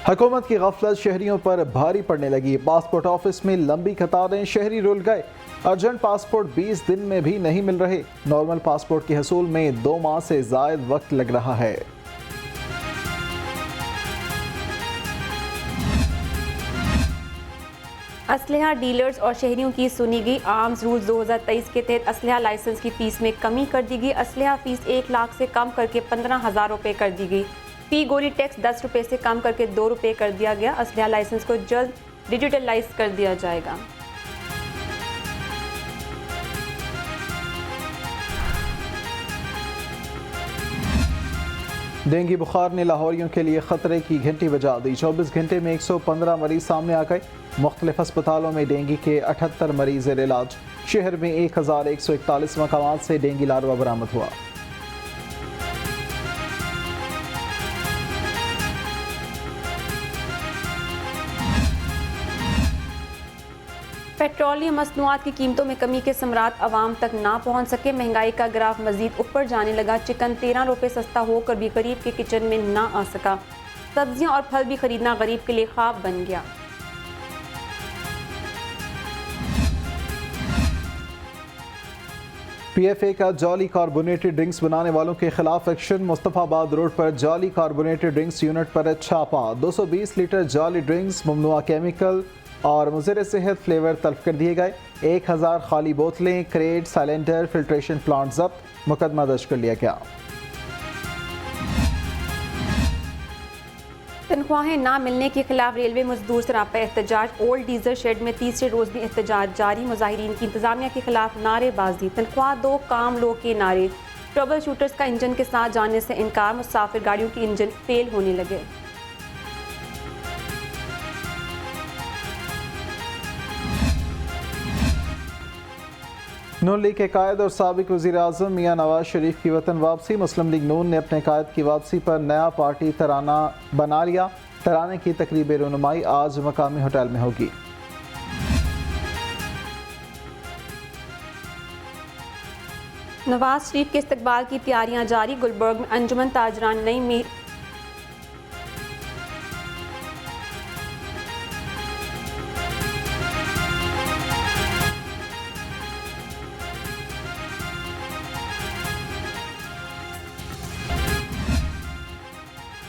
حکومت کی غفلت شہریوں پر بھاری پڑنے لگی، پاسپورٹ آفس میں لمبی قطاریں، شہری رول گئے، ارجنٹ پاسپورٹ 20 دن میں بھی نہیں مل رہے، نارمل پاسپورٹ کے حصول میں 2 ماہ سے زائد وقت لگ رہا ہے۔ اسلحہ ڈیلرز اور شہریوں کی سنی گئی۔ آرمز رولز 2023 کے تحت اسلحہ لائسنس کی فیس میں کمی کر دی گئی۔ اسلحہ فیس 1 لاکھ سے کم کر کے 15,000 روپے کر دی گئی۔ فی گولی ٹیکس 10 روپے سے کم کر کے 2 روپے کر دیا گیا۔ اسلحہ لائسنس کو جلد ڈیجیٹلائز کر دیا جائے گا۔ ڈینگی بخار نے لاہوریوں کے لیے خطرے کی گھنٹی بجا دی، 24 گھنٹے میں 115 مریض سامنے آ گئے۔ مختلف ہسپتالوں میں ڈینگی کے 78 مریض زیر علاج۔ شہر میں 1141 مقامات سے ڈینگی لاروا برآمد ہوا۔ پیٹرولیم مصنوعات کی قیمتوں میں کمی کے ثمرات عوام تک نہ پہنچ سکے، مہنگائی کا گراف مزید اوپر جانے لگا۔ چکن 13 روپے سستا ہو کر بھی غریب کے کچن میں نہ آ سکا۔ سبزیاں اور پھل بھی خریدنا غریب کے لیے خواب بن گیا۔ پی ایف اے کا جعلی کاربونیٹڈ ڈرنکس بنانے والوں کے خلاف ایکشن، مصطفیٰ آباد روڈ پر جعلی کاربونیٹڈ ڈرنکس یونٹ پر چھاپا، 220 لیٹر جعلی ڈرنکس ممنوعہ کیمیکل اور مضر صحت فلیور تلف کر دیے گئے۔ 1000 خالی بوتلیں، کریٹ، سائلنڈر، فلٹریشن پلانٹ ضبط، مقدمہ درج کر لیا گیا۔ تنخواہیں نہ ملنے کے خلاف ریلوے مزدور سراپا احتجاج، اولڈ ڈیزل شیڈ میں تیسرے روز بھی احتجاج جاری، مظاہرین کی انتظامیہ کے خلاف نعرے بازی، تنخواہ دو کام لو کے نعرے، ٹربل شوٹرز کا انجن کے ساتھ جانے سے انکار، مسافر گاڑیوں کے انجن فیل ہونے لگے۔ نون لیگ کے قائد اور سابق وزیر اعظم میاں نواز شریف کی وطن واپسی، مسلم لیگ نون نے اپنے قائد کی واپسی پر نیا پارٹی ترانہ بنا لیا۔ ترانے کی تقریب رونمائی آج مقامی ہوٹل میں ہوگی۔ نواز شریف کے استقبال کی تیاریاں جاری، گلبرگ میں انجمن تاجران نئی میر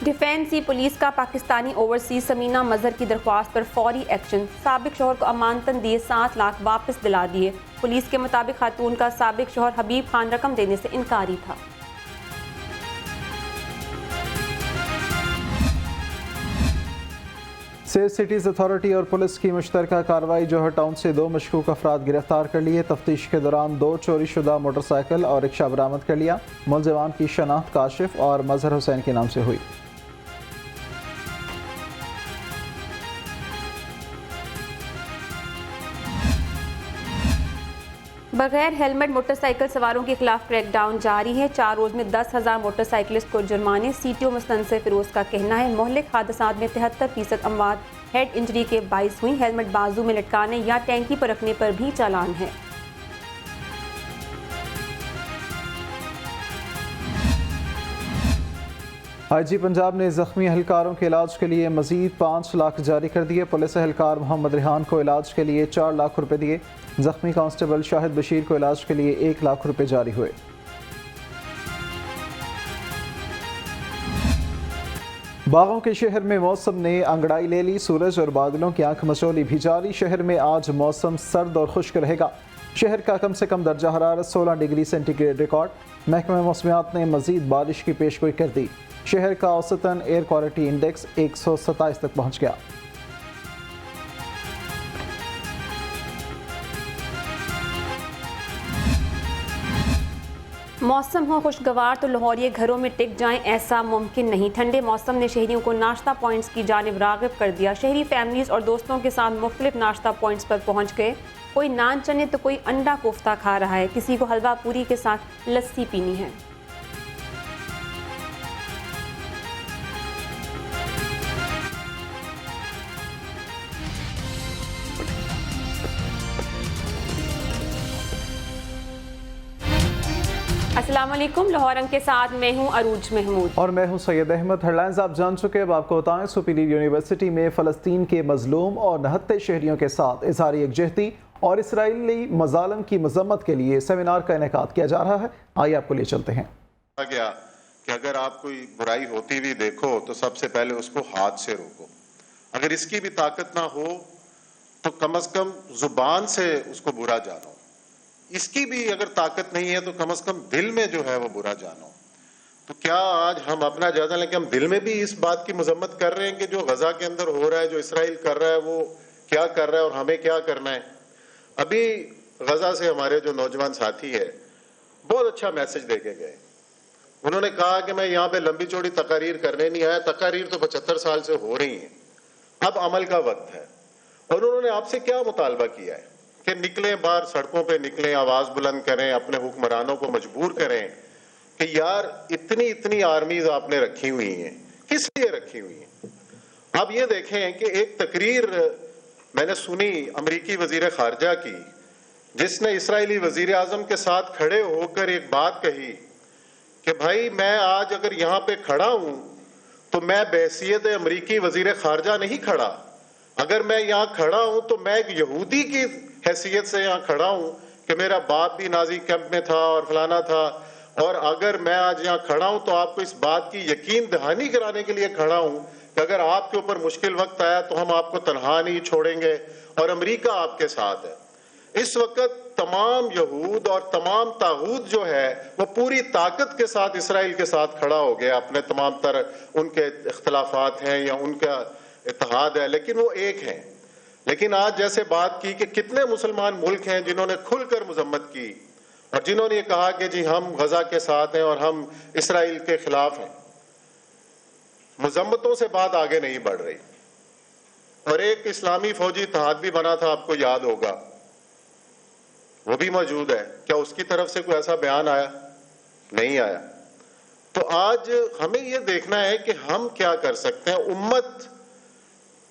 ڈیفینسی پولیس کا پاکستانی اوورسیز سمینہ مظہر کی درخواست پر فوری ایکشن، سابق شوہر کو امانتاً دیے 7 لاکھ واپس دلا دیے۔ پولیس کے مطابق خاتون کا سابق شوہر حبیب خان رقم دینے سے انکاری تھا۔ سیف سٹیز اتھارٹی اور پولیس کی مشترکہ کارروائی، جوہر ٹاؤن سے 2 مشکوک افراد گرفتار کر لیے۔ تفتیش کے دوران 2 چوری شدہ موٹر سائیکل اور رکشہ برآمد کر لیا۔ ملزمان کی شناخت کاشف اور مظہر حسین کے نام سے ہوئی۔ بغیر ہیلمٹ موٹر سائیکل سواروں کے خلاف کریک ڈاؤن جاری ہے، 4 روز میں 10,000 موٹر سائیکلسٹ کو جرمانے۔ C T O Mustansar Feroz کا کہنا ہے مہلک حادثات میں 73% اموات ہیڈ انجری کے باعث ہوئی، ہیلمٹ بازو میں لٹکانے یا ٹینکی پر رکھنے پر بھی چالان ہے۔ آئی جی پنجاب نے زخمی اہلکاروں کے علاج کے لیے مزید 5 لاکھ جاری کر دیے۔ پولیس اہلکار محمد ریحان کو علاج کے لیے 4 لاکھ روپے دیے۔ زخمی کانسٹیبل شاہد بشیر کو علاج کے لیے 1 لاکھ روپے جاری ہوئے۔ باغوں کے شہر میں موسم نے انگڑائی لے لی، سورج اور بادلوں کی آنکھ مچولی بھی جاری۔ شہر میں آج موسم سرد اور خشک رہے گا۔ شہر کا کم سے کم درجہ حرارت 16 ڈگری سینٹی گریڈ ریکارڈ۔ محکمہ موسمیات نے مزید بارش کی پیشگوئی کر دی۔ شہر کا اوسطاً ایئر کوالٹی انڈیکس 127 تک پہنچ گیا۔ موسم ہو خوشگوار تو لاہوریے گھروں میں ٹک جائیں، ایسا ممکن نہیں۔ ٹھنڈے موسم نے شہریوں کو ناشتہ پوائنٹس کی جانب راغب کر دیا۔ شہری فیملیز اور دوستوں کے ساتھ مختلف ناشتہ پوائنٹس پر پہنچ گئے۔ کوئی نان چنے تو کوئی انڈا کوفتہ کھا رہا ہے، کسی کو حلوہ پوری کے ساتھ لسی پینی ہے۔ अस्सलाम वालेकुम। लाहौर अंक के साथ मैं हूं अरूज महमूद और मैं हूं सैयद अहमद। हेडलाइंस आप जान चुके। अब आपको बताएं, सुपीरियर यूनिवर्सिटी में फ़लस्तीन के मजलूम और नहत्ते शहरियों के साथ इजहार यकजहती और इसराइली मजालम की मजम्मत के लिए सेमिनार का इनेकाद किया जा रहा है। आइए आपको ले चलते हैं। गया कि अगर आप कोई बुराई होती हुई देखो तो सबसे पहले उसको हाथ से रोको। अगर इसकी भी ताकत ना हो तो कम से कम जुबान से उसको बुरा जानो। इसकी भी अगर ताकत नहीं है तो कम से कम दिल में जो है वो बुरा जानो। तो क्या आज हम अपना ज्यादा लेकिन हम दिल में भी इस बात की मजम्मत कर रहे हैं कि जो गजा के अंदर हो रहा है, जो इसराइल कर रहा है, वो क्या कर रहा है और हमें क्या करना है। अभी गजा से हमारे जो नौजवान साथी है बहुत अच्छा मैसेज दे के गए। उन्होंने कहा कि मैं यहाँ पे लंबी चौड़ी तकारीर करने नहीं आया, तकारीर तो 75 साल से हो रही है, अब अमल का वक्त है। और उन्होंने आपसे क्या मुतालबा किया है कि निकलें बाहर, सड़कों पे निकलें, आवाज बुलंद करें, अपने हुक्मरानों को मजबूर करें कि यार इतनी इतनी आर्मीज आपने रखी हुई हैं, किस लिए रखी हुई हैं। आप ये देखें कि एक तकरीर मैंने सुनी अमरीकी वजीर खारजा की, जिसने इसराइली वजीर आजम के साथ खड़े होकर एक बात कही कि भाई मैं आज अगर यहाँ पे खड़ा हूं तो मैं बहैसियत अमरीकी वजीर खारजा नहीं खड़ा। अगर मैं यहाँ खड़ा हूं तो मैं एक यहूदी की हैसियत से यहाँ खड़ा हूं कि मेरा बाप भी नाजी कैंप में था और फलाना था। और अगर मैं आज यहाँ खड़ा हूं तो आपको इस बात की यकीन दहानी कराने के लिए खड़ा हूं कि अगर आपके ऊपर मुश्किल वक्त आया तो हम आपको तनहा नहीं छोड़ेंगे और अमेरिका आपके साथ है। इस वक्त तमाम यहूद और तमाम तागूत जो है वो पूरी ताकत के साथ इसराइल के साथ खड़ा हो गया। अपने तमाम तर उनके इख्तलाफात हैं या उनका इत्तेहाद है, लेकिन वो एक हैं। लेकिन आज जैसे बात की कि कितने मुसलमान मुल्क हैं जिन्होंने खुलकर मजम्मत की और जिन्होंने ये कहा कि जी हम गजा के साथ हैं और हम इसराइल के खिलाफ हैं। मजम्मतों से बात आगे नहीं बढ़ रही। और एक इस्लामी फौजी इत्तेहाद भी बना था, आपको याद होगा, वो भी मौजूद है। क्या उसकी तरफ से कोई ऐसा बयान आया? नहीं आया। तो आज हमें यह देखना है कि हम क्या कर सकते हैं।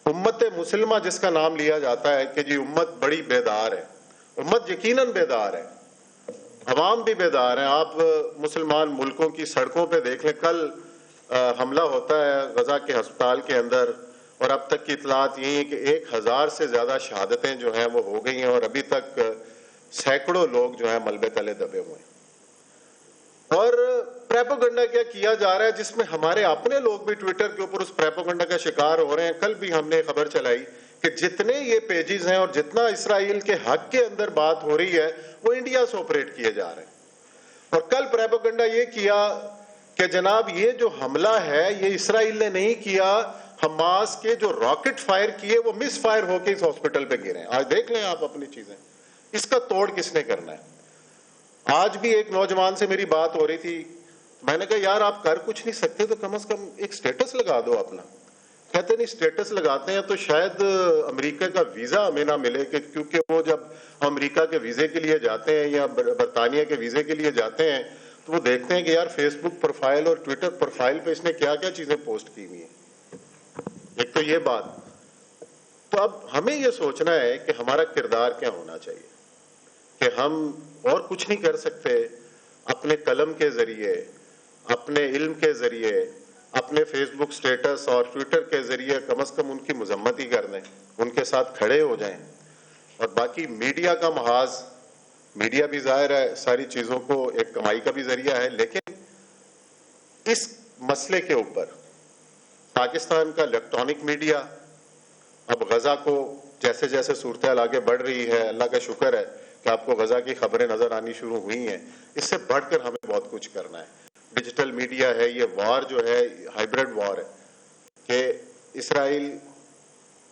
उम्मत मुसलिमा जिसका नाम लिया जाता है कि जी उम्मत बड़ी बेदार है, उम्मत यकीनन बेदार है, अवाम भी बेदार है। आप मुसलमान मुल्कों की सड़कों पे देख लें, कल हमला होता है गजा के अस्पताल के अंदर और अब तक की इतलात यही है कि 1000 से ज्यादा शहादतें जो हैं वो हो गई हैं और अभी तक सैकड़ों लोग जो है मलबे तले दबे हुए हैं। और प्रोपेगेंडा क्या किया जा रहा है जिसमें हमारे अपने लोग भी ट्विटर के ऊपर उस प्रोपेगेंडा का शिकार हो रहे हैं। कल भी हमने खबर चलाई कि जितने ये पेजेस हैं और जितना इसराइल के हक के अंदर बात हो रही है वो इंडिया से ऑपरेट किए जा रहे हैं। और कल प्रोपेगेंडा ये किया कि जनाब ये जो हमला है ये इसराइल ने नहीं किया, हमास के जो रॉकेट फायर किए वो मिस फायर होकर इस हॉस्पिटल पे गिरे। आज देख लें आप अपनी चीजें, इसका तोड़ किसने करना है। आज भी एक नौजवान से मेरी बात हो रही थी, मैंने कहा यार आप कर कुछ नहीं सकते तो कम से कम एक स्टेटस लगा दो अपना। कहते नहीं स्टेटस लगाते हैं तो शायद अमेरिका का वीजा हमें ना मिले, क्योंकि वो जब अमेरिका के वीजे के लिए जाते हैं या बरतानिया के वीजे के लिए जाते हैं तो वो देखते हैं कि यार फेसबुक प्रोफाइल और ट्विटर प्रोफाइल पे इसने क्या क्या चीजें पोस्ट की हुई है। एक तो ये बात। तो अब हमें ये सोचना है कि हमारा किरदार क्या होना चाहिए, कि हम और कुछ नहीं कर सकते। अपने कलम के जरिए, अपने इल्म के जरिए, अपने फेसबुक स्टेटस और ट्विटर के जरिए कम से कम उनकी मजम्मत ही कर दें, उनके साथ खड़े हो जाएं। और बाकी मीडिया का महाज, मीडिया भी जाहिर है सारी चीजों को एक कमाई का भी जरिया है, लेकिन इस मसले के ऊपर पाकिस्तान का इलेक्ट्रॉनिक मीडिया अब गजा को जैसे जैसे सूरत आगे बढ़ रही है, अल्लाह का शुक्र है कि आपको गजा की खबरें नजर आनी शुरू हुई हैं। इससे बढ़कर हमें बहुत कुछ करना है। डिजिटल मीडिया है, ये वॉर जो है हाइब्रिड वॉर है कि इसराइल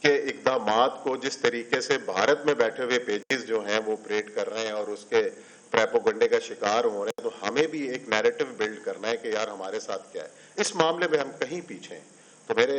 के इक़दामात को जिस तरीके से भारत में बैठे हुए पेजेस जो हैं वो ऑपरेट कर रहे हैं और उसके प्रोपेगेंडे का शिकार हो रहे हैं, तो हमें भी एक नैरेटिव बिल्ड करना है कि यार हमारे साथ क्या है। इस मामले में हम कहीं पीछे हैं। तो मेरे